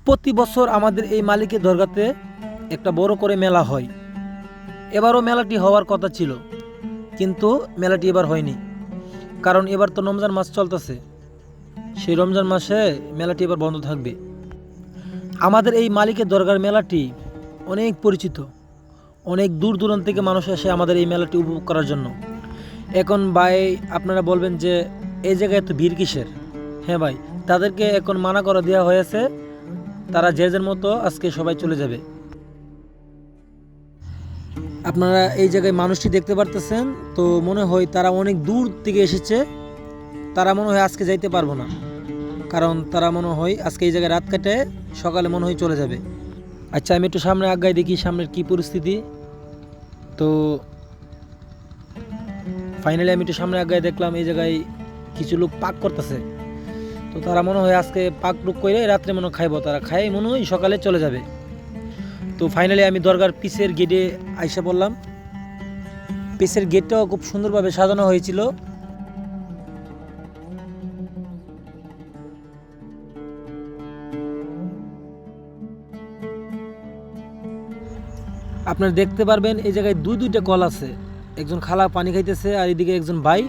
প্রতি বছর আমাদের এই মালিকের দরগাতে একটা বড় করে মেলা হয়। এবারও মেলাটি হওয়ার কথা ছিল, কিন্তু মেলাটি এবার হয়নি। কারণ এবার তো রমজান মাস চলতেছে, সেই রমজান মাসে মেলাটি এবার বন্ধ থাকবে। আমাদের এই মালিকের দরগার মেলাটি অনেক পরিচিত, অনেক দূর দূরান্ত থেকে মানুষ আসে আমাদের এই মেলাটি উপভোগ করার জন্য। এখন ভাই আপনারা বলবেন যে এই জায়গায় এত ভিড় কিসের? হ্যাঁ ভাই, তাদেরকে এখন মানা করে দেওয়া হয়েছে, তারা যে যার মতো আজকে সবাই চলে যাবে। আপনারা এই জায়গায় মানুষটি দেখতে পারতেছেন, তো মনে হয় তারা অনেক দূর থেকে এসেছে। তারা মনে হয় আজকে যাইতে পারবো না, কারণ তারা মনে হয় আজকে এই জায়গায় রাত কাটে সকালে মনে হয় চলে যাবে। আচ্ছা, আমি একটু সামনে আগাই দেখি সামনের কি পরিস্থিতি। তো ফাইনালি আমি একটু সামনে আগায় দেখলাম এই জায়গায় কিছু লোক পাক করতেছে। তো তারা মনে হয় আজকে পাক টুক করে রাত্রে মনে হয় খাইবো, তারা খাই মনে হয় সকালে চলে যাবে। তো ফাইনালি আমি দরগার পিসের গেটে আইসা পড়লাম। পিসের গেটটাও খুব সুন্দরভাবে সাজানো হয়েছিল। আপনারা দেখতে পারবেন এই জায়গায় দুইটা কল আছে, একজন খালা পানি খাইতেছে আর এদিকে একজন ভাই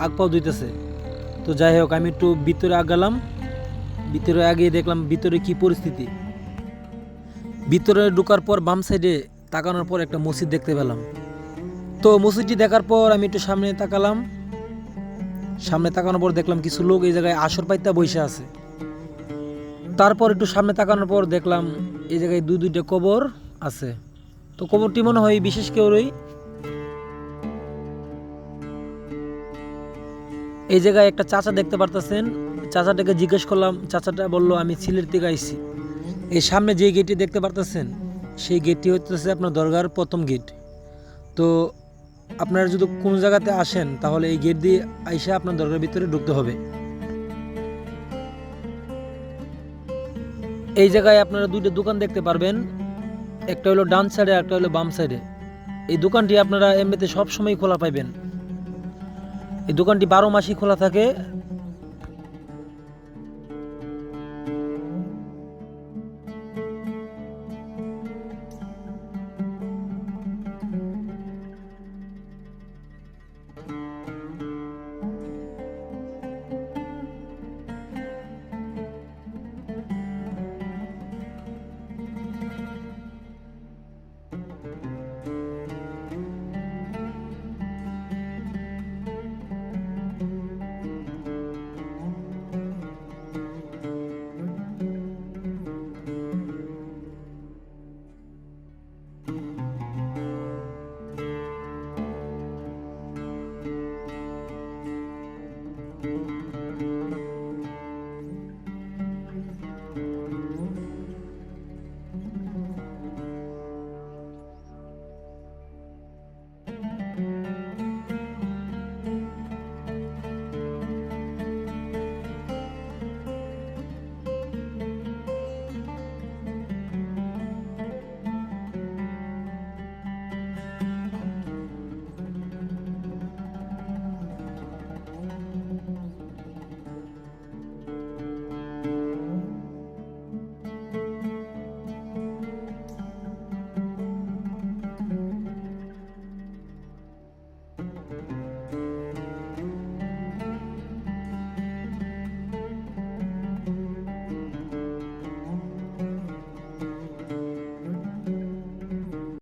আগ পাও ধুইতেছে। তো যাই হোক, আমি একটু ভিতরে আগালাম। ভিতরে আগিয়ে দেখলাম ভিতরে কি পরিস্থিতি। ভিতরে ঢোকার পর বাম সাইডে তাকানোর পর একটা মসজিদ দেখতে পেলাম। তো মসজিদটি দেখার পর আমি একটু সামনে তাকালাম। সামনে তাকানোর পর দেখলাম কিছু লোক এই জায়গায় আসর পাইতা বসে আছে। তারপর একটু সামনে তাকানোর পর দেখলাম এই জায়গায় দুইটা কবর আছে। তো কবরটি মনে হয় বিশেষ কেউরই। এই জায়গায় একটা চাচা দেখতে পারতেছেন। চাচাটাকে জিজ্ঞেস করলাম, চাচাটা বললো আমি সিলেট থেকে আইছি। এই সামনে যে গেটটি দেখতে পারতেছেন, সেই গেটটি হচ্ছে আপনার দরগার প্রথম গেট। তো আপনারা যদি কোনো জায়গাতে আসেন তাহলে এই গেট দিয়ে আইসা আপনার দরগার ভিতরে ঢুকতে হবে। এই জায়গায় আপনারা দুইটা দোকান দেখতে পারবেন, একটা হলো ডান সাইডে, একটা হলো বাম সাইডে। এই দোকানটি আপনারা এমনিতে সব সময় খোলা পাইবেন। এই দোকানটি 12 মাসই খোলা থাকে।